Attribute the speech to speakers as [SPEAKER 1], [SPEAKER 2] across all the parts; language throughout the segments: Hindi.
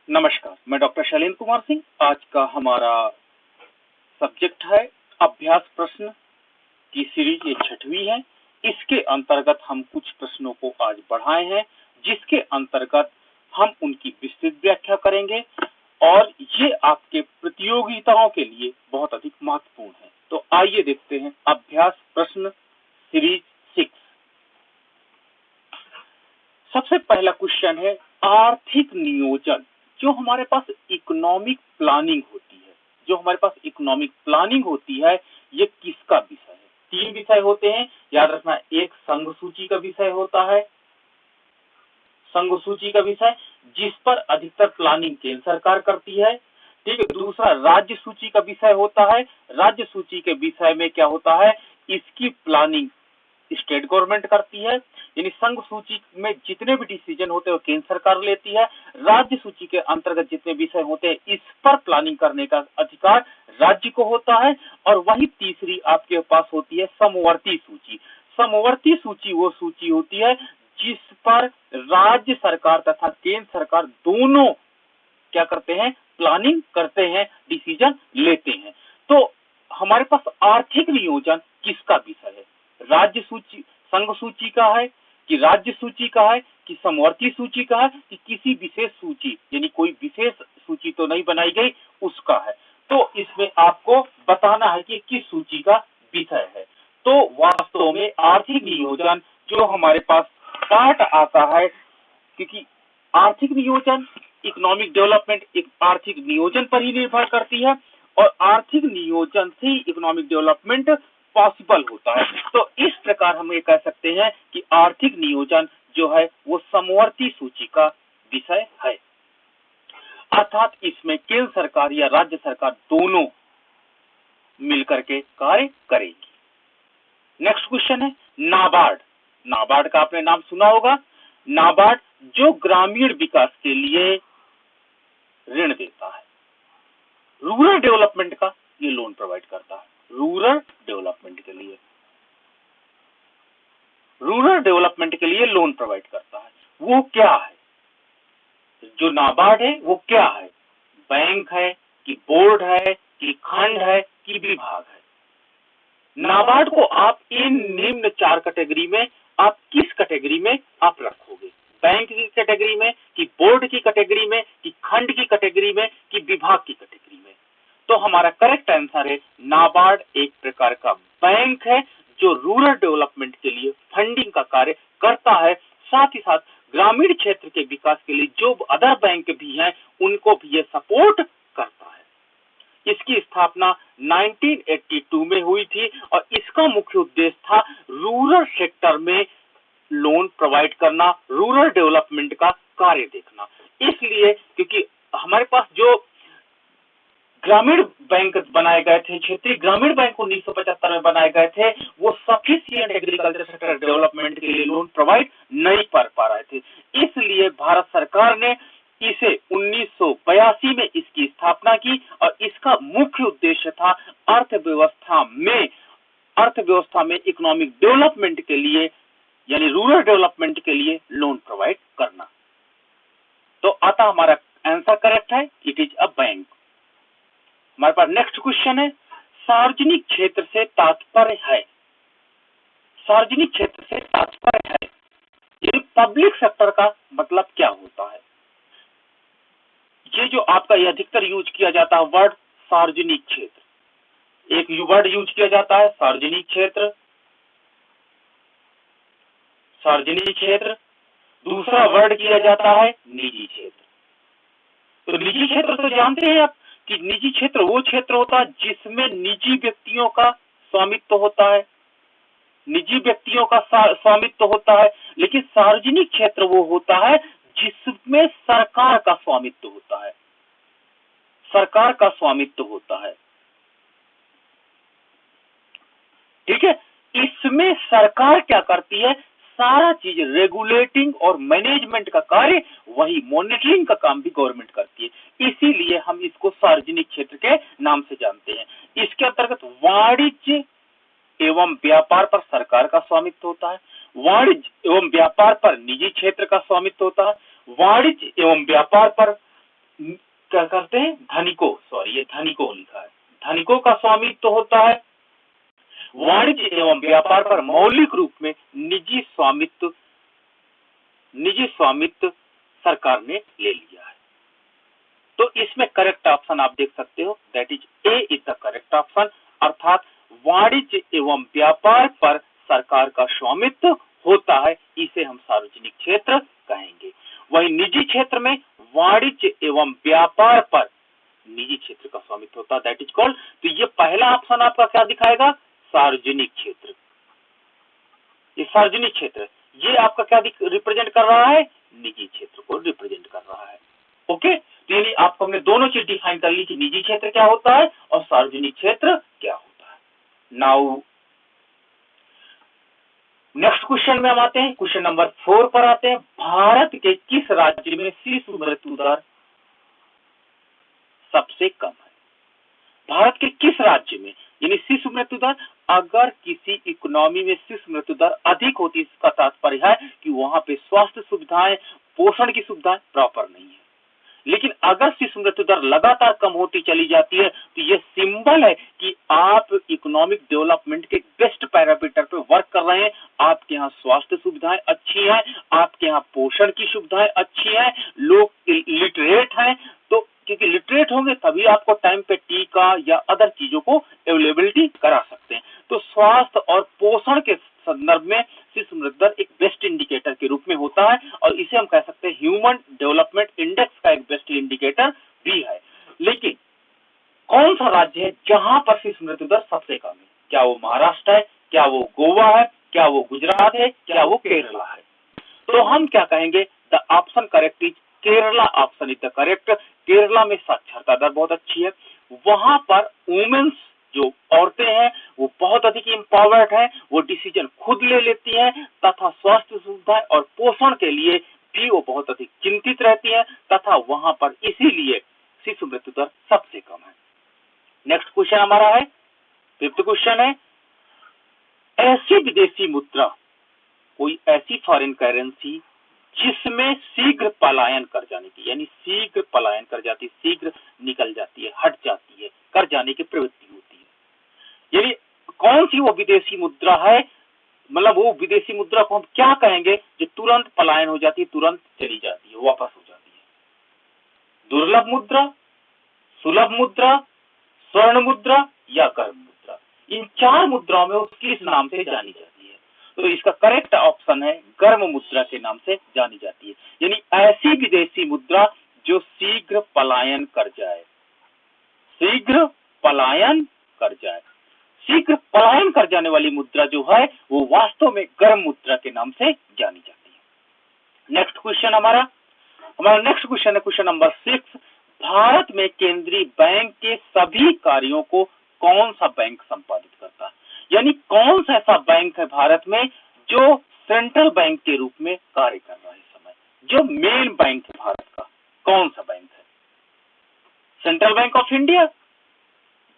[SPEAKER 1] नमस्कार, मैं डॉक्टर शैलेंद्र कुमार सिंह। आज का हमारा सब्जेक्ट है अभ्यास प्रश्न की सीरीज, ये 6वीं है। इसके अंतर्गत हम कुछ प्रश्नों को आज बढ़ाए हैं, जिसके अंतर्गत हम उनकी विस्तृत व्याख्या करेंगे और ये आपके प्रतियोगिताओं के लिए बहुत अधिक महत्वपूर्ण है। तो आइए देखते हैं अभ्यास प्रश्न सीरीज 6। सबसे पहला क्वेश्चन है आर्थिक नियोजन। जो हमारे पास इकोनॉमिक प्लानिंग होती है, ये किसका विषय है? 3 विषय होते हैं, याद रखना। एक संघ सूची का विषय होता है, संघ सूची का विषय जिस पर अधिकतर प्लानिंग केंद्र सरकार करती है। ठीक है। दूसरा राज्य सूची का विषय होता है। राज्य सूची के विषय में क्या होता है, इसकी प्लानिंग स्टेट गवर्नमेंट करती है, यानी संघ सूची में जितने भी डिसीजन होते हैं वो केंद्र सरकार लेती है। राज्य सूची के अंतर्गत जितने विषय होते हैं, इस पर प्लानिंग करने का अधिकार राज्य को होता है। और वही तीसरी आपके पास होती है समवर्ती सूची। समवर्ती सूची वो सूची होती है जिस पर राज्य सरकार तथा केंद्र सरकार दोनों क्या करते हैं, प्लानिंग करते हैं, डिसीजन लेते हैं। तो हमारे पास आर्थिक नियोजन किसका विषय है? राज्य सूची, संघ सूची का है कि राज्य सूची का है कि समवर्ती सूची का है कि किसी विशेष सूची, यानी कोई विशेष सूची तो नहीं बनाई गई, उसका है। तो इसमें आपको बताना है कि किस सूची का विषय है। तो वास्तव में आर्थिक नियोजन जो हमारे पास पार्ट आता है, क्योंकि आर्थिक नियोजन, इकोनॉमिक डेवलपमेंट एक आर्थिक नियोजन पर ही निर्भर करती है और आर्थिक नियोजन से ही इकोनॉमिक डेवलपमेंट पॉसिबल होता है। तो इस प्रकार हम ये कह सकते हैं कि आर्थिक नियोजन जो है वो समवर्ती सूची का विषय है, अर्थात इसमें केंद्र सरकार या राज्य सरकार दोनों मिलकर के कार्य करेगी। नेक्स्ट क्वेश्चन है नाबार्ड। नाबार्ड का आपने नाम सुना होगा। नाबार्ड जो ग्रामीण विकास के लिए ऋण देता है, रूरल डेवलपमेंट का ये लोन प्रोवाइड करता है। रूरल डेवलपमेंट के लिए लोन प्रोवाइड करता है। वो क्या है? जो नाबार्ड है वो क्या है? बैंक है कि बोर्ड है कि खंड है कि विभाग है? नाबार्ड को आप इन निम्न 4 कैटेगरी में आप किस कैटेगरी में आप रखोगे? बैंक की कैटेगरी में कि बोर्ड की कैटेगरी में कि खंड की कैटेगरी में कि विभाग की कैटेगरी में? तो हमारा करेक्ट आंसर है नाबार्ड एक प्रकार का बैंक है जो रूरल डेवलपमेंट के लिए फंडिंग का कार्य करता है। साथ ही साथ ग्रामीण क्षेत्र के विकास के लिए जो अदर बैंक भी हैं उनको भी ये सपोर्ट करता है। इसकी स्थापना 1982 में हुई थी और इसका मुख्य उद्देश्य था रूरल सेक्टर में लोन प्रोवाइड करना, रूरल डेवलपमेंट का कार्य देखना। इसलिए क्योंकि हमारे पास जो ग्रामीण बैंक बनाए गए थे, क्षेत्रीय ग्रामीण बैंक 1975 में बनाए गए थे, वो सफिशिएंट एग्रीकल्चर सेक्टर डेवलपमेंट के लिए लोन प्रोवाइड नहीं कर पा रहे थे। इसलिए भारत सरकार ने इसे 1982 में इसकी स्थापना की और इसका मुख्य उद्देश्य था अर्थव्यवस्था में इकोनॉमिक डेवलपमेंट के लिए, यानी रूरल डेवलपमेंट के लिए लोन प्रोवाइड करना। तो आता हमारा आंसर करेक्ट है, इट इज अ बैंक। हमारे पास नेक्स्ट क्वेश्चन है सार्वजनिक क्षेत्र से तात्पर्य है। सार्वजनिक क्षेत्र से तात्पर्य है, ये पब्लिक सेक्टर का मतलब क्या होता है? ये जो आपका ये अधिकतर यूज किया जाता है वर्ड सार्वजनिक क्षेत्र। एक वर्ड यूज किया जाता है सार्वजनिक क्षेत्र, सार्वजनिक क्षेत्र। दूसरा वर्ड किया जाता है निजी क्षेत्र। तो निजी क्षेत्र तो जानते हैं आप कि निजी क्षेत्र वो क्षेत्र होता है जिसमें निजी व्यक्तियों का स्वामित्व होता है, निजी व्यक्तियों का स्वामित्व होता है। लेकिन सार्वजनिक क्षेत्र वो होता है जिसमें सरकार का स्वामित्व होता है, सरकार का स्वामित्व होता है। ठीक है। इसमें सरकार क्या करती है? सारा चीज रेगुलेटिंग और मैनेजमेंट का कार्य, वही मॉनिटरिंग का काम भी गवर्नमेंट करती है। इसीलिए हम इसको सार्वजनिक क्षेत्र के नाम से जानते हैं। इसके अंतर्गत वाणिज्य एवं व्यापार पर सरकार का स्वामित्व होता है, वाणिज्य एवं व्यापार पर निजी क्षेत्र का स्वामित्व होता है, वाणिज्य एवं व्यापार पर क्या करते हैं, धनिकों, सॉरी ये धनिकों लिखा है, धनिकों का स्वामित्व होता है। वाणिज्य एवं व्यापार पर मौलिक रूप में निजी स्वामित्व सरकार ने ले लिया है। तो इसमें करेक्ट ऑप्शन आप देख सकते हो, that is a is the correct option, अर्थात वाणिज्य एवं व्यापार पर सरकार का स्वामित्व होता है, इसे हम सार्वजनिक क्षेत्र कहेंगे। वही निजी क्षेत्र में वाणिज्य एवं व्यापार पर निजी क्षेत्र का स्वामित्व होता है, दैट इज कॉल्ड। तो ये पहला ऑप्शन आपका क्या दिखाएगा, सार्वजनिक क्षेत्र। ये सार्वजनिक क्षेत्र, ये आपका क्या रिप्रेजेंट कर रहा है, निजी क्षेत्र को रिप्रेजेंट कर रहा है। ओके, तो यानी आपको हमने दोनों चीज डिफाइन कर ली कि निजी क्षेत्र क्या होता है और सार्वजनिक क्षेत्र क्या होता है। नाउ नेक्स्ट क्वेश्चन में हम आते हैं, क्वेश्चन नंबर 4 पर आते हैं। भारत के किस राज्य में शिशु मृत्यु दर सबसे कम है? भारत के किस राज्य में, यानी शिशु मृत्यु दर, अगर किसी इकोनॉमी में शिशु मृत्यु दर अधिक होती है, इसका तात्पर्य है कि वहां पे स्वास्थ्य सुविधाएं, पोषण की सुविधाएं प्रॉपर नहीं है। लेकिन अगर शिशु मृत्यु दर लगातार कम होती चली जाती है तो ये सिंबल है कि आप इकोनॉमिक डेवलपमेंट के बेस्ट पैरामीटर पे वर्क कर रहे हैं। आपके यहाँ स्वास्थ्य सुविधाएं अच्छी हैं, आपके यहाँ पोषण की सुविधाएं अच्छी हैं, लोग लिटरेट हैं। तो क्योंकि लिटरेट होंगे तभी आपको टाइम पे टीका या अदर चीजों को अवेलेबिलिटी करा सकते हैं। तो स्वास्थ्य और पोषण के संदर्भ में शिशु मृत्यु दर एक बेस्ट इंडिकेटर के रूप में होता है और इसे हम कह सकते हैं ह्यूमन डेवलपमेंट इंडेक्स का एक बेस्ट इंडिकेटर भी है। लेकिन कौन सा राज्य है जहां पर शिशु मृत्यु दर सबसे कम है? क्या वो महाराष्ट्र है, क्या वो गोवा है, क्या वो गुजरात है, क्या वो केरला है? तो हम क्या कहेंगे, the option correct is Kerala, option is the correct. Kerala में साक्षरता दर बहुत अच्छी है, वहां पर वुमेन्स जो औरतें हैं वो बहुत अधिक एम्पावर्ड हैं, वो डिसीजन खुद ले लेती हैं तथा स्वास्थ्य सुविधाएं और पोषण के लिए भी वो बहुत अधिक चिंतित रहती हैं तथा वहां पर इसीलिए शिशु मृत्यु दर सबसे कम है। नेक्स्ट क्वेश्चन हमारा है, 5th क्वेश्चन है, ऐसी विदेशी मुद्रा, कोई ऐसी फॉरेन करेंसी जिसमें शीघ्र पलायन कर जाने की, यानी शीघ्र पलायन कर जाती है, शीघ्र निकल जाती है, हट जाती है, कर जाने की प्रवृत्ति होती है, यानी कौन सी वो विदेशी मुद्रा है, मतलब वो विदेशी मुद्रा को हम क्या कहेंगे जो तुरंत पलायन हो जाती है, तुरंत चली जाती है, वापस हो जाती है? दुर्लभ मुद्रा, सुलभ मुद्रा, स्वर्ण मुद्रा या गर्म मुद्रा? इन 4 मुद्राओं में वो किस नाम से जानी जाती है? तो इसका करेक्ट ऑप्शन है गर्म मुद्रा के नाम से जानी जाती है, यानी ऐसी विदेशी मुद्रा जो शीघ्र पलायन कर जाए, शीघ्र पलायन कर जाए। शीघ्र पलायन कर जाने वाली मुद्रा जो है वो वास्तव में गर्म मुद्रा के नाम से जानी जाती है। नेक्स्ट क्वेश्चन हमारा नेक्स्ट क्वेश्चन है क्वेश्चन नंबर 6। भारत में केंद्रीय बैंक के सभी कार्यों को कौन सा बैंक संपादित करता है? यानी कौन सा ऐसा बैंक है भारत में जो सेंट्रल बैंक के रूप में कार्य कर रहा है इस समय, जो मेन बैंक है भारत का, कौन सा बैंक है? सेंट्रल बैंक ऑफ इंडिया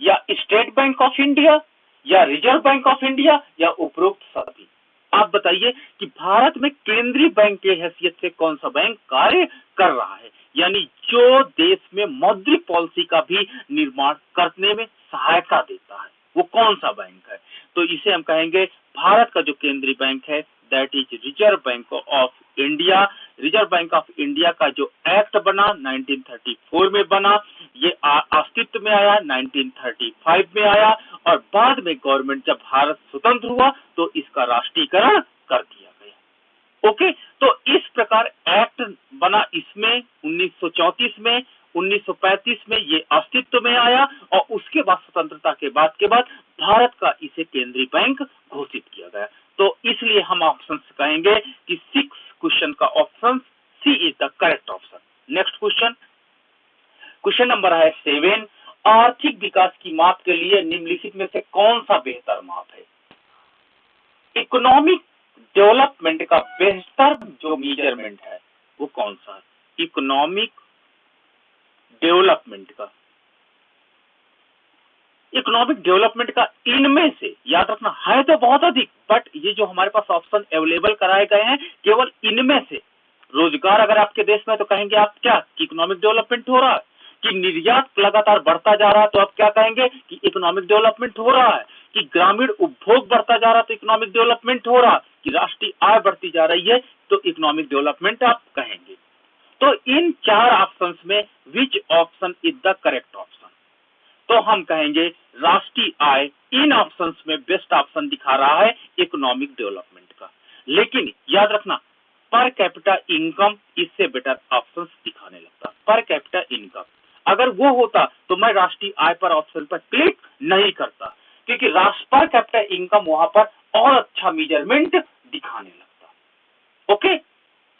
[SPEAKER 1] या स्टेट बैंक ऑफ इंडिया या रिजर्व बैंक ऑफ इंडिया या उपरोक्त सभी? आप बताइए कि भारत में केंद्रीय बैंक की हैसियत से कौन सा बैंक कार्य कर रहा है, यानी जो देश में मौद्रिक पॉलिसी का भी निर्माण करने में सहायता देता है, वो कौन सा बैंक है? तो इसे हम कहेंगे भारत का जो केंद्रीय बैंक है that is reserve bank of India. Reserve bank of India का जो एक्ट बना 1934 में बना, ये अस्तित्व में आया 1935 में आया और बाद में गवर्नमेंट जब भारत स्वतंत्र हुआ तो इसका राष्ट्रीयकरण कर दिया गया। ओके, तो इस प्रकार एक्ट बना इसमें 1934 में, 1935 में ये अस्तित्व में आया और उसके बाद स्वतंत्रता के बाद भारत का इसे केंद्रीय बैंक घोषित किया गया। तो इसलिए हम ऑप्शन कहेंगे कि 6 क्वेश्चन का option C is the correct option. Next question, question number है 7। आर्थिक विकास की माप के लिए निम्नलिखित में से कौन सा बेहतर माप है? इकोनॉमिक डेवलपमेंट का बेहतर जो मेजरमेंट है वो कौन सा है? इकोनॉमिक डेवलपमेंट का, इकोनॉमिक डेवलपमेंट का इनमें से, याद रखना है तो बहुत अधिक, बट ये जो हमारे पास ऑप्शन अवेलेबल कराए गए हैं केवल इनमें से रोजगार अगर आपके देश में तो कहेंगे आप क्या कि इकोनॉमिक डेवलपमेंट हो रहा है, कि निर्यात लगातार बढ़ता जा रहा है तो आप क्या कहेंगे कि इकोनॉमिक डेवलपमेंट हो रहा है, कि ग्रामीण उपभोग बढ़ता जा रहा है तो इकोनॉमिक डेवलपमेंट हो रहा है, कि राष्ट्रीय आय बढ़ती जा रही है तो इकोनॉमिक डेवलपमेंट आप कहेंगे। तो इन चार ऑप्शंस में which option is the correct option? तो हम कहेंगे राष्ट्रीय आय इन ऑप्शंस में बेस्ट ऑप्शन दिखा रहा है इकोनॉमिक डेवलपमेंट का। लेकिन याद रखना पर कैपिटा इनकम इससे बेटर ऑप्शंस दिखाने लगता। पर कैपिटा इनकम अगर वो होता तो मैं राष्ट्रीय आय पर ऑप्शन पर क्लिक नहीं करता, क्योंकि पर कैपिटा इनकम वहां पर और अच्छा मेजरमेंट दिखाने लगता। ओके,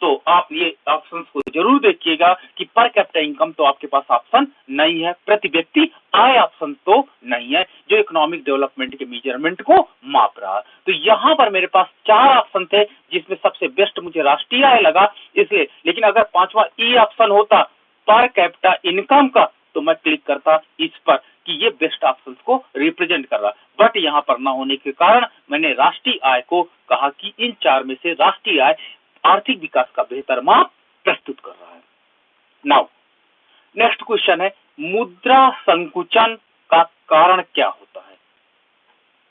[SPEAKER 1] तो आप ये ऑप्शंस को जरूर देखिएगा कि पर कैपिटा इनकम तो आपके पास ऑप्शन नहीं है, प्रति व्यक्ति आय ऑप्शन तो नहीं है जो इकोनॉमिक डेवलपमेंट के मेजरमेंट को माप रहा। तो यहाँ पर मेरे पास चार ऑप्शन थे जिसमें सबसे बेस्ट मुझे राष्ट्रीय आय लगा इसलिए। लेकिन अगर पांचवा ई ऑप्शन होता पर कैपिटा इनकम का तो मैं क्लिक करता इस पर कि ये बेस्ट ऑप्शन को रिप्रेजेंट कर रहा। बट यहाँ पर ना होने के कारण मैंने राष्ट्रीय आय को कहा कि इन चार में से राष्ट्रीय आय आर्थिक विकास का बेहतर माप प्रस्तुत कर रहा है। नाउ नेक्स्ट क्वेश्चन है मुद्रा संकुचन का कारण क्या होता है?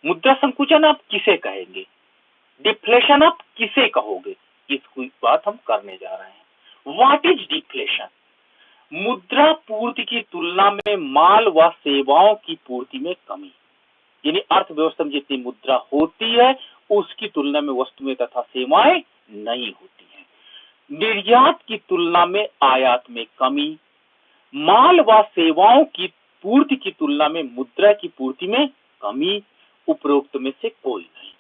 [SPEAKER 1] मुद्रा संकुचन आप किसे कहेंगे? डिफ्लेशन आप किसे कहोगे? इसकी बात हम करने जा रहे हैं। What is deflation? मुद्रा पूर्ति की तुलना में माल व सेवाओं की पूर्ति में कमी, यानी अर्थव्यवस्था में जितनी मुद्रा होती है उसकी तुलना में वस्तुएं तथा सेवाएं नहीं होती हैं। निर्यात की तुलना में आयात में कमी, माल व सेवाओं की पूर्ति की तुलना में मुद्रा की पूर्ति में कमी, उपरोक्त में से कोई नहीं।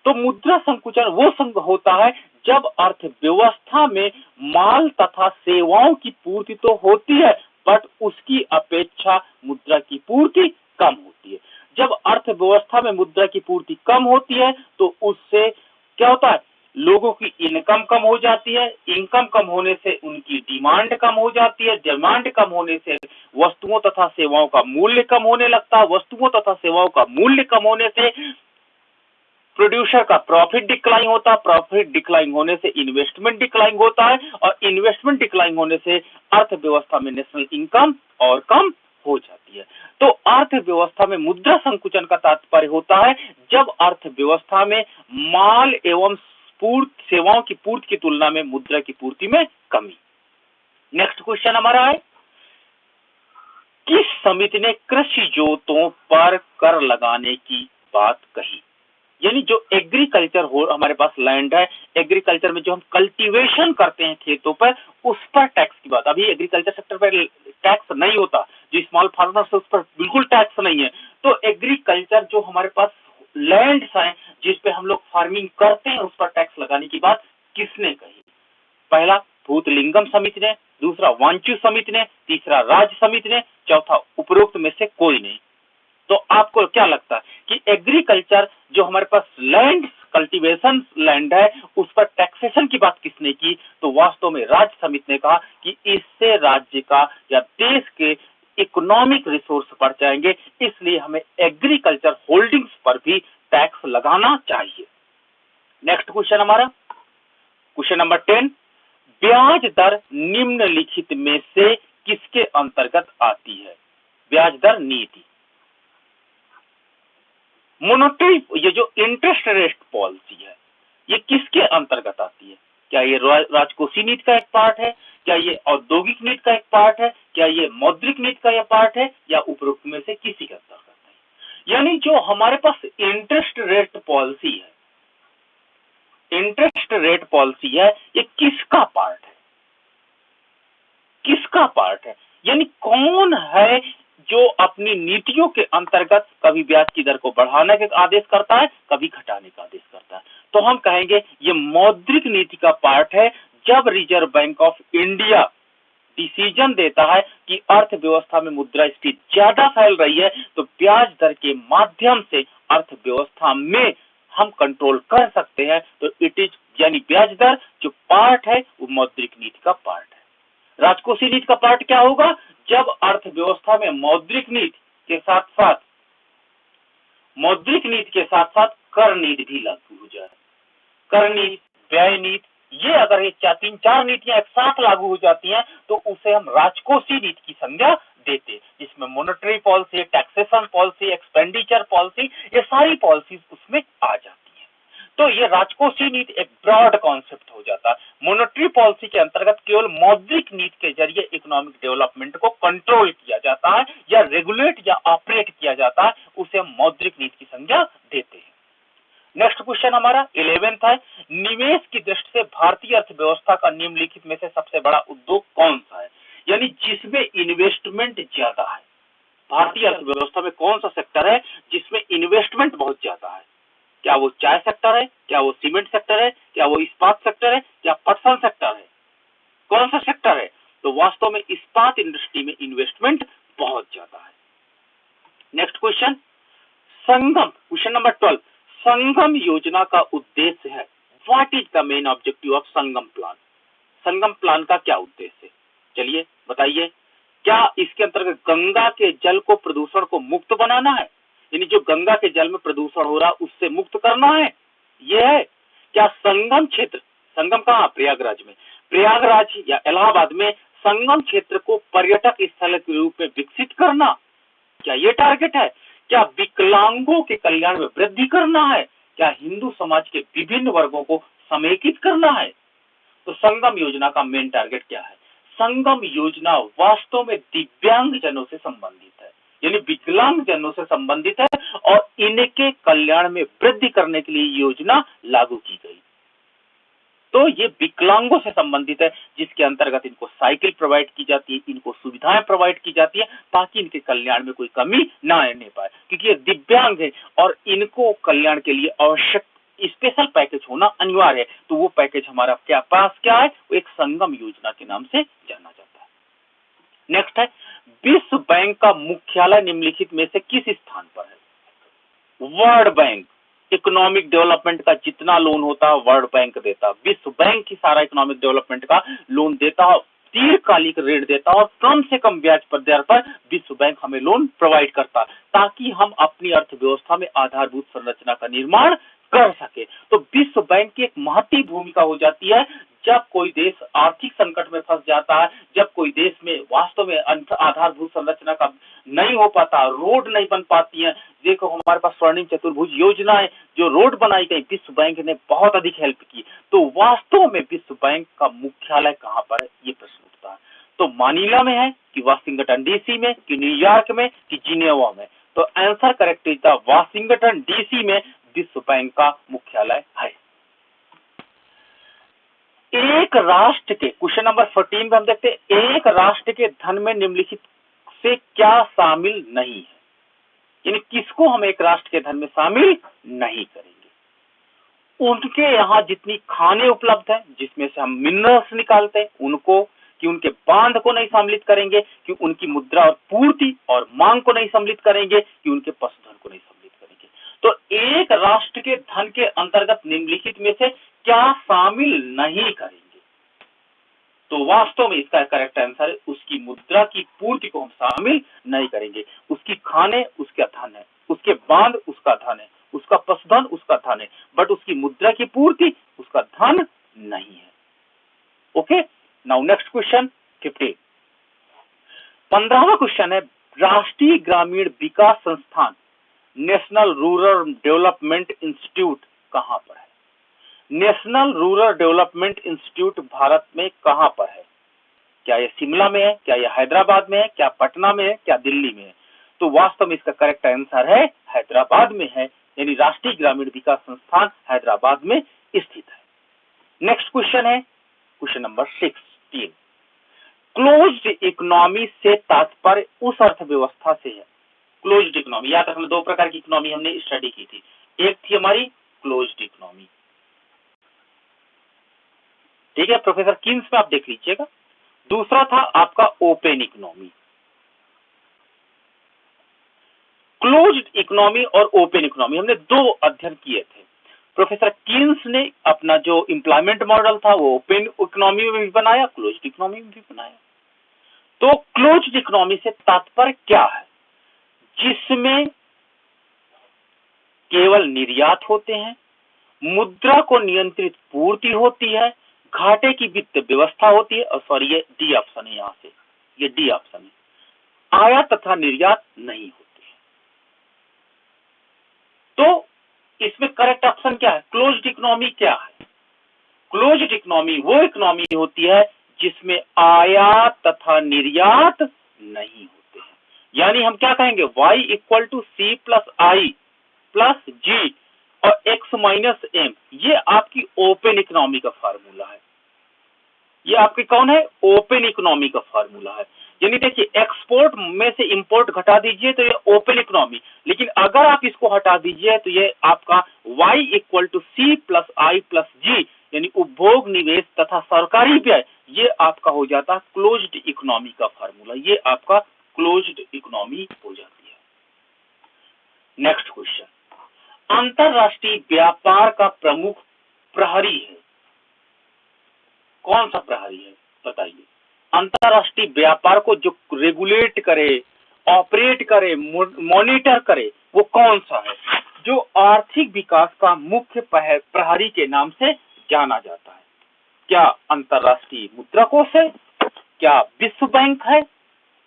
[SPEAKER 1] तो मुद्रा संकुचन वो संग होता है जब अर्थव्यवस्था में माल तथा सेवाओं की पूर्ति तो होती है बट उसकी अपेक्षा मुद्रा की पूर्ति कम होती है। जब अर्थव्यवस्था में मुद्रा की पूर्ति कम होती है तो उससे क्या होता है, लोगों की इनकम कम हो जाती है, इनकम कम होने से उनकी डिमांड कम हो जाती है, डिमांड कम होने से वस्तुओं तथा सेवाओं का मूल्य कम होने लगता है, वस्तुओं तथा सेवाओं का मूल्य कम होने से प्रोड्यूसर का प्रॉफिट डिक्लाइन होता है, प्रॉफिट डिक्लाइन होने से इन्वेस्टमेंट डिक्लाइन होता है और इन्वेस्टमेंट डिक्लाइन होने से अर्थव्यवस्था में नेशनल इनकम और कम हो जाती है। तो अर्थव्यवस्था में मुद्रा संकुचन का तात्पर्य होता है जब अर्थव्यवस्था में माल एवं सेवाओं की पूर्ति की तुलना में मुद्रा की पूर्ति में कमी। नेक्स्ट क्वेश्चन हमारा है किस समिति ने कृषि जोतों पर कर लगाने की बात कही? यानी जो एग्रीकल्चर हो हमारे पास लैंड है, एग्रीकल्चर में जो हम कल्टीवेशन करते हैं खेतों पर उस पर टैक्स की बात। अभी एग्रीकल्चर सेक्टर पर टैक्स नहीं होता, जो स्मॉल फार्मर्स है उस पर बिल्कुल टैक्स नहीं है। तो एग्रीकल्चर जो हमारे पास लैंड्स हैं जिस पे हम लोग फार्मिंग करते हैं उस पर टैक्स लगाने की बात किसने कही? पहला भूतलिंगम समिति ने, दूसरा वांचू समिति ने, तीसरा राज्य समिति ने, चौथा उपरोक्त में से कोई नहीं। तो आपको क्या लगता है कि एग्रीकल्चर जो हमारे पास लैंड कल्टीवेशन लैंड है उस पर टैक्सेशन की बात किसने की? तो वास्तव में राज्य समिति ने कहा कि इससे राज्य का या देश के इकोनॉमिक रिसोर्स बढ़ जाएंगे, इसलिए हमें एग्रीकल्चर होल्डिंग्स पर भी टैक्स लगाना चाहिए। नेक्स्ट क्वेश्चन हमारा क्वेश्चन नंबर 10, ब्याज दर निम्नलिखित में से किसके अंतर्गत आती है? ब्याज दर नीति। मोनेटरी ये जो इंटरेस्ट रेट पॉलिसी है ये किसके अंतर्गत आती है? क्या ये राजकोषीय नीति का एक पार्ट है? क्या ये औद्योगिक नीति का एक पार्ट है? क्या ये मौद्रिक नीति का एक पार्ट है या उपरोक्त में से किसी के अंतर्गत है? यानी जो हमारे पास इंटरेस्ट रेट पॉलिसी है, इंटरेस्ट रेट पॉलिसी है, ये किसका पार्ट है? किसका पार्ट है? यानी कौन है जो अपनी नीतियों के अंतर्गत कभी ब्याज की दर को बढ़ाने का आदेश करता है, कभी घटाने का आदेश करता है? तो हम कहेंगे ये मौद्रिक नीति का पार्ट है। जब reserve bank of India decision देता है कि अर्थव्यवस्था में मुद्रास्फीति ज्यादा फैल रही है तो ब्याज दर के माध्यम से अर्थव्यवस्था में हम कंट्रोल कर सकते हैं। तो इट इज यानी ब्याज दर जो पार्ट है वो मौद्रिक नीति का पार्ट है। राजकोषीय नीति का पार्ट क्या होगा? जब अर्थव्यवस्था में मौद्रिक नीति के साथ साथ कर नीति भी लागू हो जाए। कर नीति, व्यय नीति, ये अगर ये 3-4 नीतियां एक साथ लागू हो जाती हैं तो उसे हम राजकोषीय नीति की संज्ञा देते, जिसमें monetary policy, taxation policy, expenditure policy, ये सारी पॉलिसीज उसमें आ जाती हैं। तो ये राजकोषीय नीति एक ब्रॉड कॉन्सेप्ट हो जाता है। मॉनेटरी पॉलिसी के अंतर्गत केवल मौद्रिक नीति के जरिए इकोनॉमिक डेवलपमेंट को कंट्रोल किया जाता है या रेगुलेट या ऑपरेट किया जाता है, उसे हम मौद्रिक नीति की संज्ञा देते हैं। नेक्स्ट क्वेश्चन हमारा 11th है, निवेश की दृष्टि से भारतीय अर्थव्यवस्था का निम्नलिखित में से सबसे बड़ा उद्योग कौन सा है, यानी जिसमें इन्वेस्टमेंट ज्यादा है। भारतीय अर्थव्यवस्था में कौन सा सेक्टर है जिसमें इन्वेस्टमेंट बहुत ज्यादा है? क्या वो चाय सेक्टर है, क्या वो सीमेंट सेक्टर है, क्या वो इस्पात सेक्टर है, क्या पटसन सेक्टर है? कौन सा सेक्टर है? तो वास्तव में इस्पात इंडस्ट्री में इन्वेस्टमेंट बहुत ज्यादा है। नेक्स्ट क्वेश्चन, संगम, क्वेश्चन नंबर 12, संगम योजना का उद्देश्य है। What is the main objective of Sangam plan? Sangam plan का क्या उद्देश्य है? चलिए बताइए। क्या इसके अंतर्गत गंगा के जल को प्रदूषण को मुक्त बनाना है, यानी जो गंगा के जल में प्रदूषण हो रहा उससे मुक्त करना है, ये है? क्या संगम क्षेत्र, संगम कहाँ? प्रयागराज में, प्रयागराज या इलाहाबाद में संगम क्षेत्र को पर्यटक स्थल के रूप में विकसित करना, क्या ये टारगेट है? क्या विकलांगों के कल्याण में वृद्धि करना है? क्या हिंदू समाज के विभिन्न वर्गों को समेकित करना है? तो संगम योजना का मेन टारगेट क्या है? संगम योजना वास्तव में दिव्यांग जनों से संबंधित है, यानी विकलांग जनों से संबंधित है और इनके कल्याण में वृद्धि करने के लिए योजना लागू की गई। तो ये विकलांगों से संबंधित है, जिसके अंतर्गत इनको साइकिल प्रोवाइड की जाती है, इनको सुविधाएं प्रोवाइड की जाती है ताकि इनके कल्याण में कोई कमी ना आने पाए, क्योंकि ये दिव्यांग है और इनको कल्याण के लिए आवश्यक स्पेशल पैकेज होना अनिवार्य है। तो वो पैकेज हमारा क्या पास क्या है? वो एक संगम योजना के नाम से जाना जाता है। नेक्स्ट है, विश्व बैंक का मुख्यालय निम्नलिखित में से किस स्थान पर है? वर्ल्ड बैंक, इकोनॉमिक डेवलपमेंट का जितना लोन होता है वर्ल्ड बैंक देता है। विश्व बैंक ही सारा इकोनॉमिक डेवलपमेंट का लोन देता है, दीर्घकालिक ऋण देता है और कम से कम ब्याज पर दर पर विश्व बैंक हमें लोन प्रोवाइड करता है ताकि हम अपनी अर्थव्यवस्था में आधारभूत संरचना का निर्माण कर सके। तो विश्व बैंक की एक महत्वपूर्ण भूमिका हो जाती है जब कोई देश आर्थिक संकट में फंस जाता है, जब कोई देश में वास्तव में आधारभूत संरचना का नहीं हो पाता, रोड नहीं बन पाती है। देखो हमारे पास स्वर्णिम चतुर्भुज योजना है, जो रोड बनाई गई, विश्व बैंक ने बहुत अधिक हेल्प की। तो वास्तव में विश्व बैंक का मुख्यालय कहां पर है, ये प्रश्न उठता है। तो मनीला में है कि वाशिंगटन डीसी में कि न्यूयॉर्क में कि जिनेवा में? तो answer correct is the Washington DC में विश्व बैंक का मुख्यालय है। एक राष्ट्र के, क्वेश्चन नंबर 14 में हम देखते हैं, एक राष्ट्र के धन में निम्नलिखित से क्या शामिल नहीं है, यानी किसको हम एक राष्ट्र के धन में शामिल नहीं करेंगे? उनके यहाँ जितनी खाने उपलब्ध है, जिसमें से हम मिनरल्स निकालते हैं उनको, कि उनके बांध को नहीं सम्मिलित करेंगे, कि उनकी मुद्रा और पूर्ति और मांग को नहीं सम्मिलित करेंगे, कि उनके पशुधन को नहीं सम्मिलित करेंगे। तो एक राष्ट्र के धन के अंतर्गत निम्नलिखित में से क्या शामिल नहीं करेंगे? तो वास्तव में इसका करेक्ट आंसर है उसकी मुद्रा की पूर्ति को हम शामिल नहीं करेंगे। उसकी खाने उसका धन है, उसके बांध उसका धन है, उसका पशुधन उसका धन है, बट उसकी मुद्रा की पूर्ति उसका धन नहीं है। Okay, now next question 15। 15वां क्वेश्चन है, राष्ट्रीय ग्रामीण विकास संस्थान नेशनल रूरल डेवलपमेंट इंस्टीट्यूट कहां पर है? National rural development institute Bharat में कहां पर है? क्या ये शिमला में है, क्या ये हैदराबाद में है, क्या पटना में है, क्या दिल्ली में है? तो वास्तव में इसका करेक्ट आंसर है हैदराबाद में है, यानी राष्ट्रीय ग्रामीण विकास संस्थान हैदराबाद में स्थित है। नेक्स्ट क्वेश्चन है क्वेश्चन नंबर 16। क्लोज्ड इकोनॉमी से तात्पर्य उस अर्थव्यवस्था से है। क्लोज्ड इकोनॉमी, याद रखना दो प्रकार की इकोनॉमी हमने स्टडी की थी, एक थी हमारी क्लोज्ड इकोनॉमी, ठीक है, प्रोफेसर किन्स में आप देख लीजिएगा। दूसरा था आपका ओपन इकोनॉमी। क्लोज्ड इकोनॉमी और ओपन इकोनॉमी हमने दो अध्ययन किए थे। प्रोफेसर किन्स ने अपना जो एम्प्लॉयमेंट मॉडल था वो ओपन इकोनॉमी में भी बनाया, क्लोज्ड इकोनॉमी में भी बनाया। तो क्लोज्ड इकोनॉमी से तात्पर्य क्या है? जिसमें केवल निर्यात होते हैं, मुद्रा को नियंत्रित पूर्ति होती है, घाटे की वित्त व्यवस्था होती है, और सॉरी ये डी ऑप्शन है, यहाँ से ये डी ऑप्शन है, आयात तथा निर्यात नहीं होते हैं। तो इसमें करेक्ट ऑप्शन क्या है? क्लोज्ड इकोनॉमी क्या है? क्लोज्ड इकोनॉमी वो इकोनॉमी होती है जिसमें आयात तथा निर्यात नहीं होते हैं। यानी हम क्या कहेंगे, y equal to C plus I plus G और x माइनस एम, ये आपकी ओपन इकोनॉमी का फार्मूला है। ये आपकी कौन है? ओपन इकोनॉमी का फार्मूला है। यानी देखिए, एक्सपोर्ट में से इंपोर्ट घटा दीजिए तो ये ओपन इकोनॉमी, लेकिन अगर आप इसको हटा दीजिए तो ये आपका y equal to C plus I plus G, यानी उपभोग, निवेश तथा सरकारी व्यय, ये आपका हो जाता है क्लोज्ड इकोनॉमी का फार्मूला। ये आपका क्लोज्ड इकोनॉमी हो जाती है। नेक्स्ट क्वेश्चन, अंतरराष्ट्रीय व्यापार का प्रमुख प्रहरी है, कौन सा प्रहरी है बताइए? अंतरराष्ट्रीय व्यापार को जो रेगुलेट करे, ऑपरेट करे, मॉनिटर करे, वो कौन सा है? जो आर्थिक विकास का मुख्य प्रहरी के नाम से जाना जाता है। क्या अंतरराष्ट्रीय मुद्रा कोष है? क्या विश्व बैंक है?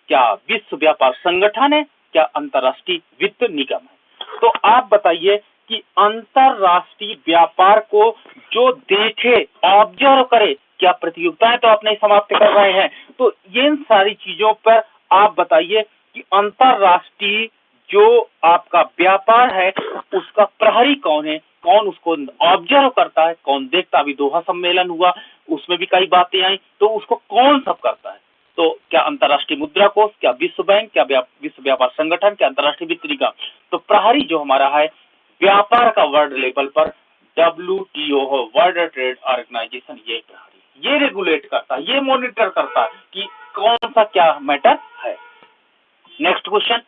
[SPEAKER 1] क्या विश्व व्यापार संगठन है? क्या अंतरराष्ट्रीय वित्त निगम है? तो आप बताइए कि अंतरराष्ट्रीय व्यापार को जो देखे, ऑब्जर्व करे, क्या प्रतियोगिताएं तो आप नहीं समाप्त कर रहे हैं, तो इन सारी चीजों पर आप बताइए कि अंतरराष्ट्रीय जो आपका व्यापार है उसका प्रहरी कौन है, कौन उसको ऑब्जर्व करता है, कौन देखता? अभी दोहा सम्मेलन हुआ, उसमें भी कई बातें आई, तो उसको कौन सब करता है? तो क्या अंतरराष्ट्रीय मुद्रा कोष, क्या विश्व बैंक, क्या विश्व व्यापार संगठन, क्या अंतरराष्ट्रीय वित्त निगम? तो प्रहरी जो हमारा है व्यापार का वर्ल्ड लेवल पर WTO हो, वर्ल्ड ट्रेड ऑर्गेनाइजेशन, ये प्रहरी, ये रेगुलेट करता है, ये मॉनिटर करता है कि कौन सा क्या मैटर है। नेक्स्ट क्वेश्चन,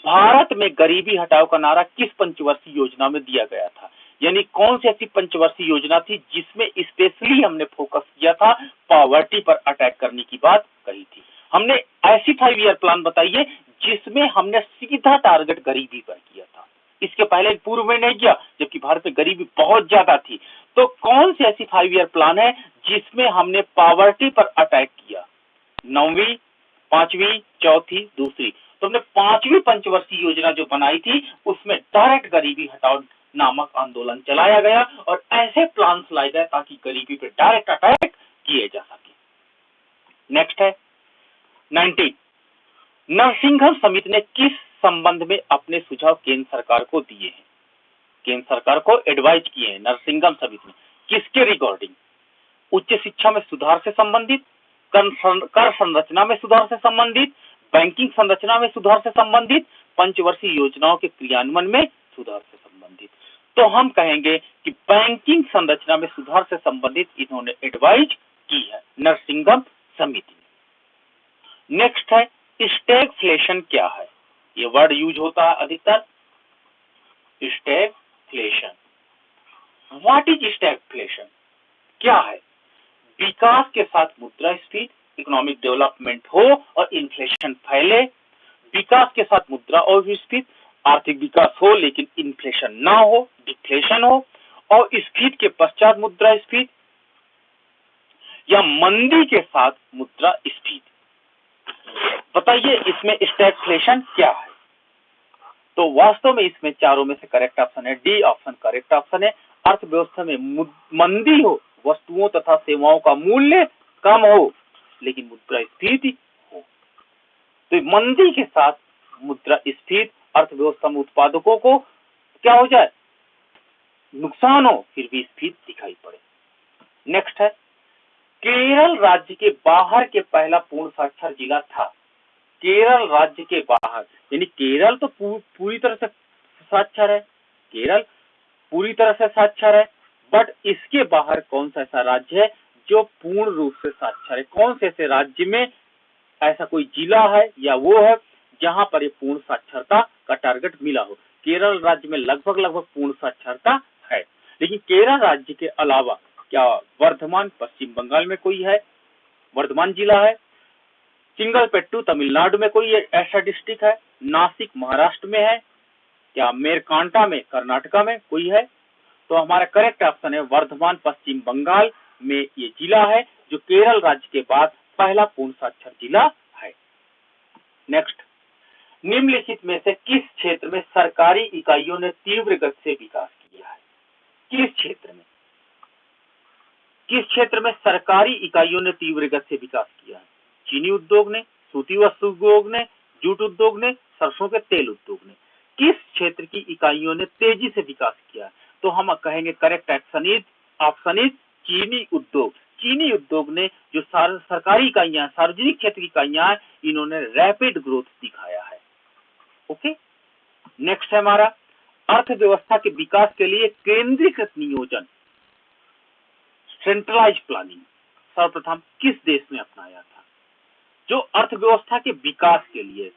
[SPEAKER 1] भारत में गरीबी हटाओ का नारा किस पंचवर्षीय योजना में दिया गया था? यानी कौन सी ऐसी पंचवर्षीय योजना थी जिसमें स्पेशली हमने फोकस किया था, पॉवर्टी पर अटैक करने की बात कही थी? हमने ऐसी 5 ईयर प्लान बताइए जिसमें हमने सीधा टारगेट गरीबी पर किया था, इसके पहले पूर्व में नहीं किया, जबकि भारत में गरीबी बहुत ज्यादा थी। तो कौन सी ऐसी 5 ईयर प्लान है जिसमें हमने पॉवर्टी पर अटैक किया? 9वीं, 5वीं, चौथी, दूसरी। तो हमने 5वीं पंचवर्षीय योजना जो बनाई थी उसमें डायरेक्ट गरीबी हटाओ नामक आंदोलन चलाया गया और ऐसे प्लान्स लाए गए ताकि गरीबी पे डायरेक्ट अटैक किए जा सके। नेक्स्ट है 19, नरसिंघम समिति ने किस संबंध में अपने सुझाव केंद्र सरकार को दिए हैं? केंद्र सरकार को एडवाइज किए हैं नरसिंघम समिति ने, किसके रिगार्डिंग? उच्च शिक्षा में सुधार से संबंधित, कर संरचना में सुधार से संबंधित, बैंकिंग संरचना में सुधार से संबंधित, पंचवर्षीय योजनाओं के क्रियान्वयन में सुधार से संबंधित। तो हम कहेंगे कि बैंकिंग संरचना में सुधार से संबंधित इन्होंने एडवाइज की है नरसिंघम समिति ने। नेक्स्ट है स्टैगफ्लेशन क्या है? ये वर्ड यूज होता है अधिकतर, स्टैगफ्लेशन। What is stagflation? क्या है? विकास के साथ मुद्रास्फीति, इकोनॉमिक डेवलपमेंट हो और इन्फ्लेशन फैले, विकास के साथ मुद्रा और विस्फीति, आर्थिक विकास हो लेकिन इन्फ्लेशन ना हो, डिफ्लेशन हो, और स्फीति के पश्चात मुद्रास्फीति, या मंदी के साथ मुद्रास्फीति। बताइए इसमें स्टैगफ्लेशन क्या है? तो वास्तव में इसमें चारों में से करेक्ट ऑप्शन है डी ऑप्शन करेक्ट ऑप्शन है। अर्थव्यवस्था में मंदी हो, वस्तुओं तथा सेवाओं का मूल्य कम हो लेकिन मुद्रास्फीति हो। तो मंदी के साथ मुद्रास्फीति, अर्थव्यवस्था में उत्पादकों को क्या हो जाए? नुकसान हो, फिर भी स्फीति दिखाई पड़े। नेक्स्ट है केरल राज्य के बाहर के पहला पूर्ण साक्षर जिला था। केरल राज्य के बाहर, यानी केरल तो पूरी तरह से साक्षर है, केरल पूरी तरह से साक्षर है, बट इसके बाहर कौन सा ऐसा राज्य है जो पूर्ण रूप से साक्षर है? कौन से ऐसे राज्य में ऐसा कोई जिला है या वो है जहां पर ये पूर्ण साक्षरता का टारगेट मिला हो? केरल राज्य में लगभग पूर्ण साक्षरता है, लेकिन केरल राज्य के अलावा क्या वर्धमान पश्चिम बंगाल में कोई है, वर्धमान जिला है, चिंगलपेट्टू तमिलनाडु में कोई ऐसा डिस्ट्रिक्ट है, नासिक महाराष्ट्र में है, क्या मेरकांटा में कर्नाटका में कोई है? तो हमारा करेक्ट ऑप्शन है वर्धमान पश्चिम बंगाल में ये जिला है जो केरल राज्य के बाद पहला पूर्ण साक्षर जिला है। नेक्स्ट, निम्नलिखित में से किस क्षेत्र में सरकारी इकाइयों ने तीव्र गति से विकास किया है? किस क्षेत्र में सरकारी इकाइयों ने तीव्र गति से विकास किया है? चीनी उद्योग ने, सूती वस्त्र उद्योग ने, जूट उद्योग ने, सरसों के तेल उद्योग ने। किस क्षेत्र की इकाइयों ने तेजी से विकास किया? तो हम कहेंगे करेक्ट ऑप्शन इज चीनी उद्योग। चीनी उद्योग ने जो सरकारी इकाइयां, सार्वजनिक क्षेत्र की इकाइयां, इन्होंने रैपिड ग्रोथ दिखाया है। ओके, नेक्स्ट है हमारा अर्थव्यवस्था के विकास के लिए केंद्रीकृत नियोजन, सेंट्रलाइज प्लानिंग सर्वप्रथम किस देश ने अपनाया था? जो अर्थव्यवस्था के विकास के लिए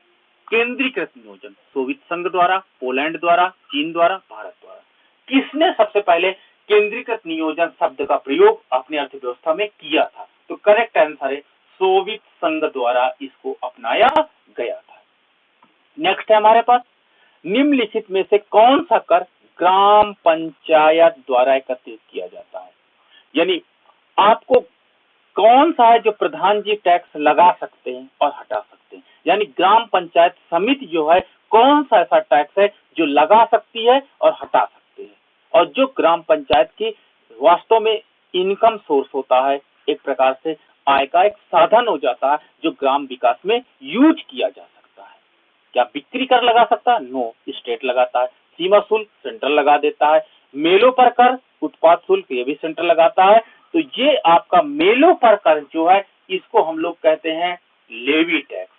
[SPEAKER 1] केंद्रीकृत नियोजन, सोवियत संघ द्वारा, पोलैंड द्वारा, चीन द्वारा, भारत द्वारा। किसने सबसे पहले केंद्रीकृत नियोजन शब्द का प्रयोग अपनी अर्थव्यवस्था में किया था? तो करेक्ट आंसर है सोवियत संघ द्वारा इसको अपनाया गया था। नेक्स्ट है हमारे पास निम्नलिखित में से कौन सा कर ग्राम पंचायत द्वारा एकत्रित किया जाता है? यानी आपको कौन सा है जो प्रधान जी टैक्स लगा सकते हैं और हटा सकते हैं? यानी ग्राम पंचायत समिति जो है कौन सा ऐसा टैक्स है जो लगा सकती है और हटा सकती है, और जो ग्राम पंचायत की वास्तव में इनकम सोर्स होता है, एक प्रकार से आय का एक साधन हो जाता है जो ग्राम विकास में यूज किया जा सकता है। क्या बिक्री कर लगा सकता है? नो, स्टेट लगाता है। सीमा शुल्क सेंट्रल लगा देता है। मेलों पर कर, उत्पाद शुल्क ये भी सेंट्रल लगाता है। तो ये आपका मेलों पर कर जो है इसको हम लोग कहते हैं levy tax,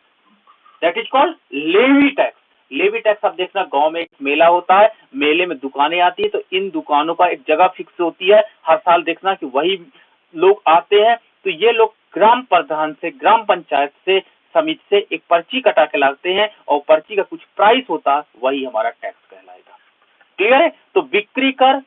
[SPEAKER 1] that is called levy tax. Levy tax आप देखना, गांव में एक मेला होता है, मेले में दुकानें आती है, तो इन दुकानों का एक जगह फिक्स होती है, हर साल देखना कि वही लोग आते हैं। तो ये लोग ग्राम प्रधान से, ग्राम पंचायत से, समिति से एक पर्ची कटा के लाते हैं और पर्ची का कुछ प्राइस होता है, वही हमारा टैक्स कहलाएगा। क्लियर है? तो बिक्री कर,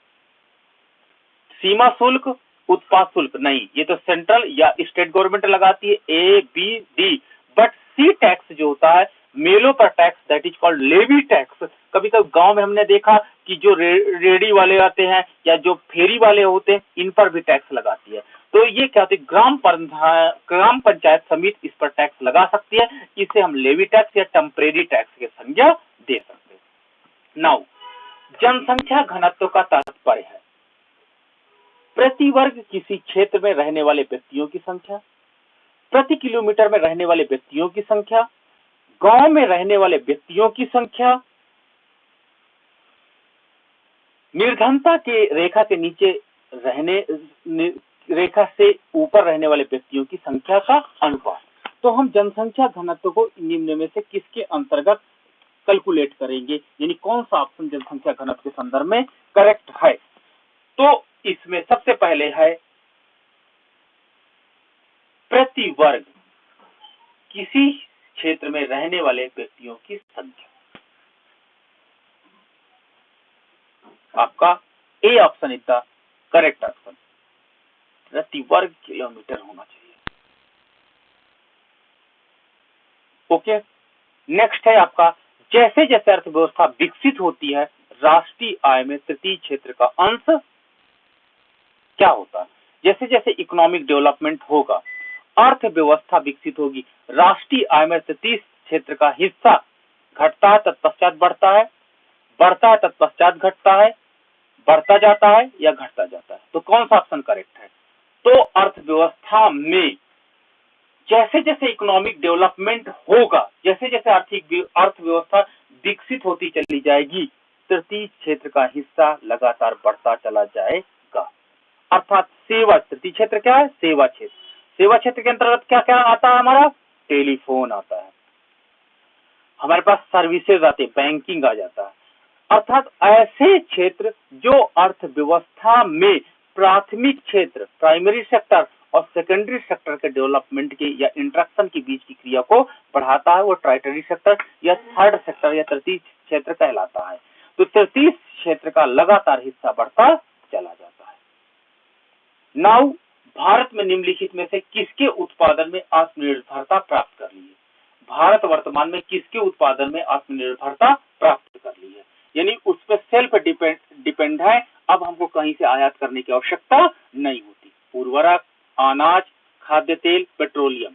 [SPEAKER 1] सीमा शुल्क, उत्पाद शुल्क नहीं, ये तो सेंट्रल या स्टेट गवर्नमेंट लगाती है, A B D. But C tax जो होता है, मेलों पर tax, that is called levy tax. कभी कभी गांव में हमने देखा कि जो रेडी वाले आते हैं या जो फेरी वाले होते हैं, इन पर भी टैक्स लगाती है। तो ये क्या होती है, ग्राम पंचायत समिति इस पर टैक्स लगा सकती है। इसे हम लेवी टैक्स या टेम्परेरी टैक्स की संज्ञा दे सकते हैं। नाउ, जनसंख्या घनत्व का तात्पर्य है प्रति वर्ग किसी क्षेत्र में रहने वाले व्यक्तियों की संख्या, प्रति किलोमीटर में रहने वाले व्यक्तियों की संख्या, गांव में रहने वाले व्यक्तियों की संख्या, निर्धनता के रेखा के नीचे रहने, रेखा से ऊपर रहने वाले व्यक्तियों की संख्या का अनुपात। तो हम जनसंख्या घनत्व को निम्न में से किसके अंतर्गत कैलकुलेट करेंगे, यानी कौन सा ऑप्शन जनसंख्या घनत्व के संदर्भ में करेक्ट है? तो इसमें सबसे पहले है प्रति वर्ग किसी क्षेत्र में रहने वाले व्यक्तियों की संख्या। आपका A option is the correct option, प्रति वर्ग किलोमीटर होना चाहिए। ओके, नेक्स्ट है आपका जैसे जैसे अर्थव्यवस्था विकसित होती है, राष्ट्रीय आय में तृतीय क्षेत्र का अंश क्या होता है? जैसे जैसे इकोनॉमिक डेवलपमेंट होगा, अर्थव्यवस्था विकसित होगी, राष्ट्रीय आय में तृतीय क्षेत्र का हिस्सा घटता है, तत्पश्चात बढ़ता है, बढ़ता है तत्पश्चात घटता है, बढ़ता जाता है या घटता जाता है? तो कौन सा ऑप्शन करेक्ट है? तो अर्थव्यवस्था में जैसे जैसे इकोनॉमिक डेवलपमेंट होगा, जैसे जैसे अर्थव्यवस्था विकसित होती चली जाएगी, तृतीय क्षेत्र का हिस्सा लगातार बढ़ता चला जाएगा। अर्थात सेवा, तृतीय क्षेत्र क्या है? सेवा क्षेत्र। सेवा क्षेत्र के अंतर्गत क्या क्या आता है? हमारा टेलीफोन आता है, हमारे पास सर्विसेज आते हैं, बैंकिंग आ जाता है। अर्थात ऐसे क्षेत्र जो अर्थव्यवस्था में प्राथमिक क्षेत्र, प्राइमरी सेक्टर और सेकेंडरी सेक्टर के डेवलपमेंट के या इंटरेक्शन के बीच की क्रिया को बढ़ाता है, वो टर्टियरी सेक्टर या थर्ड सेक्टर या तृतीय क्षेत्र कहलाता है। तो तृतीय क्षेत्र का लगातार हिस्सा बढ़ता चला जाता है। नाउ, भारत में निम्नलिखित में से किसके उत्पादन में आत्मनिर्भरता प्राप्त कर ली है? भारत वर्तमान में किसके उत्पादन में आत्मनिर्भरता प्राप्त कर ली है? यानी उस पर सेल्फ डिपेंड है, अब हमको कहीं से आयात करने की आवश्यकता नहीं होती। उर्वरक, अनाज, खाद्य तेल, पेट्रोलियम।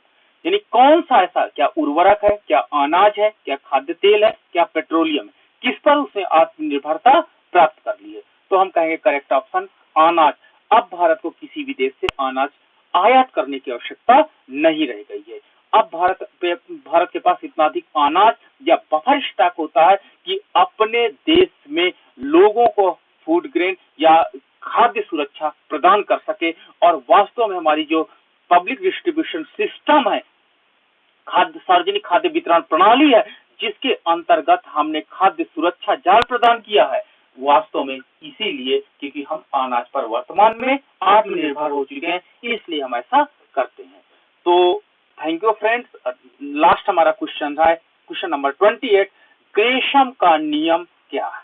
[SPEAKER 1] यानी कौन सा ऐसा, क्या उर्वरक है, क्या अनाज है, क्या खाद्य तेल है, क्या पेट्रोलियम है, किस पर उसने आत्मनिर्भरता प्राप्त कर ली है? तो हम कहेंगे करेक्ट ऑप्शन अनाज। अब भारत को किसी भी देश से अनाज आयात करने की आवश्यकता नहीं रह गई है। अब भारत के पास इतना अधिक अनाज या बफर स्टॉक होता है कि अपने देश में लोगों को फूड ग्रेन या खाद्य सुरक्षा प्रदान कर सके। और वास्तव में हमारी जो पब्लिक डिस्ट्रीब्यूशन सिस्टम है, सार्वजनिक खाद्य वितरण प्रणाली है, जिसके अंतर्गत हमने खाद्य सुरक्षा जाल प्रदान किया है, वास्तव में इसीलिए क्योंकि हम अनाज पर वर्तमान में आत्मनिर्भर हो चुके हैं, इसलिए हम ऐसा करते हैं। तो थैंक यू फ्रेंड्स। लास्ट हमारा क्वेश्चन है क्वेश्चन नंबर 28, ग्रेशम का नियम क्या है?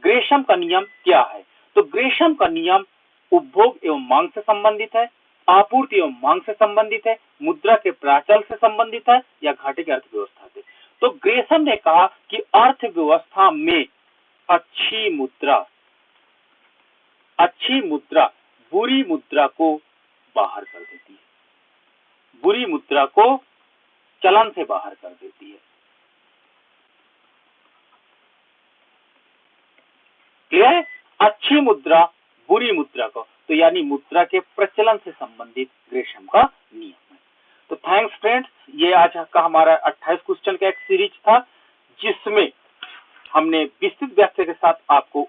[SPEAKER 1] ग्रेशम का नियम क्या है? तो ग्रेशम का नियम उपभोग एवं मांग से संबंधित है, आपूर्ति एवं मांग से संबंधित है, मुद्रा के प्राचल से संबंधित है, या घाटे की अर्थव्यवस्था से? तो ग्रेशम ने कहा कि अर्थव्यवस्था में अच्छी मुद्रा बुरी मुद्रा को बाहर कर देती है, बुरी मुद्रा को चलन से बाहर कर देती है। क्लियर? अच्छी मुद्रा बुरी मुद्रा को, तो यानी मुद्रा के प्रचलन से संबंधित ग्रेशम का नियम है। तो थैंक्स फ्रेंड्स, ये आज का हमारा 28 क्वेश्चन का एक सीरीज था, जिसमें हमने विस्तृत व्याख्या के साथ आपको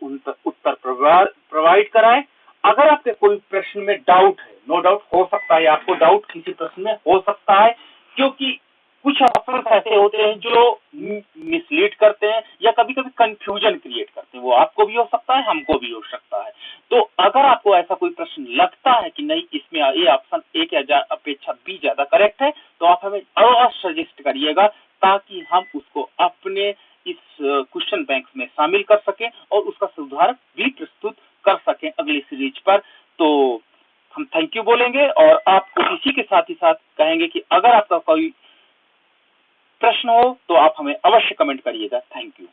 [SPEAKER 1] उत्तर प्रोवाइड कराए। अगर आपके कोई प्रश्न में डाउट है, नो डाउट हो सकता है आपको डाउट किसी प्रश्न में हो सकता है, क्योंकि कुछ ऑप्शन ऐसे होते हैं जो मिसलीड करते हैं या कभी-कभी कंफ्यूजन क्रिएट करते हैं, वो आपको भी हो सकता है, हमको भी हो सकता है। तो अगर आपको ऐसा कोई प्रश्न लगता है कि नहीं इसमें ये ऑप्शन ए की अपेक्षा बी ज्यादा करेक्ट है, तो आप हमें अवश्य सजेस्ट करिएगा, ताकि हम उसको अपने इस क्वेश्चन बैंक में शामिल कर सकें और उसका सुधार भी प्रस्तुत कर सकें अगली सीरीज पर। तो हम थैंक यू बोलेंगे और आपको इसी के साथ ही साथ कहेंगे कि अगर आपका कोई प्रश्न हो तो आप हमें अवश्य कमेंट करिएगा। Thank you.